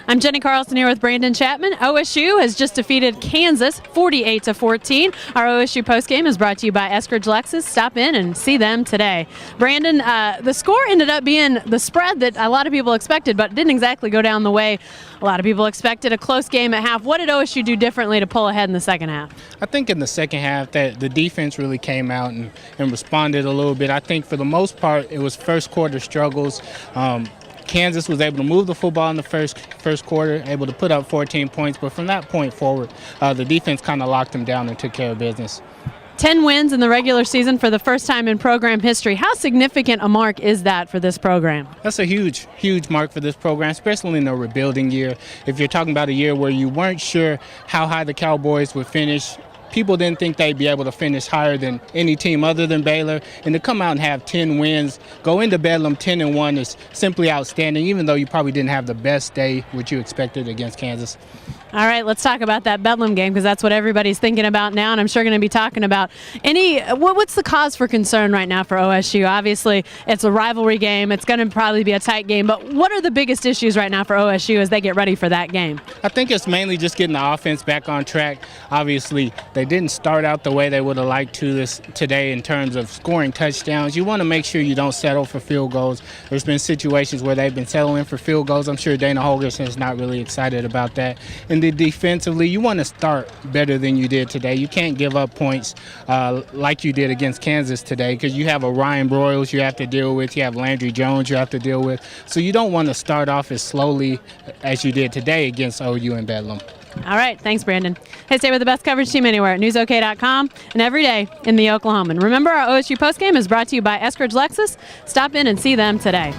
I'm Jenni Carlson here with Brandon Chatmon. OSU has just defeated Kansas 48-14. Our OSU postgame is brought to you by Eskridge Lexus. Stop in and see them today. Brandon, the score ended up being the spread that a lot of people expected, but didn't exactly go down the way a lot of people expected. A close game at half. What did OSU do differently to pull ahead in the second half? I think in the second half that the defense really came out and responded a little bit. I think for the most part it was first quarter struggles. Kansas was able to move the football in the first quarter, able to put up 14 points, but from that point forward, the defense kind of locked them down and took care of business. 10 wins in the regular season for the first time in program history. How significant a mark is that for this program? That's a huge mark for this program, especially in a rebuilding year. If you're talking about a year where you weren't sure how high the Cowboys would finish, people didn't think they'd be able to finish higher than any team other than Baylor, and to come out and have 10 wins, go into Bedlam 10-1 is simply outstanding, even though you probably didn't have the best day which you expected against Kansas. All right, let's talk about that Bedlam game because that's what everybody's thinking about now, and I'm sure going to be talking about what's the cause for concern right now for OSU? Obviously, it's a rivalry game. It's going to probably be a tight game, but what are the biggest issues right now for OSU as they get ready for that game? I think it's mainly just getting the offense back on track. Obviously, they didn't start out the way they would have liked to today in terms of scoring touchdowns. You want to make sure you don't settle for field goals. There's been situations where they've been settling for field goals. I'm sure Dana Holgorsen is not really excited about that. And then defensively, you want to start better than you did today. You can't give up points like you did against Kansas today because you have a Ryan Broyles you have to deal with. You have Landry Jones you have to deal with. So you don't want to start off as slowly as you did today against OU and Bedlam. All right. Thanks, Brandon. Hey, stay with the best coverage team anywhere at newsok.com and every day in the Oklahoman. Remember, our OSU postgame is brought to you by Eskridge Lexus. Stop in and see them today.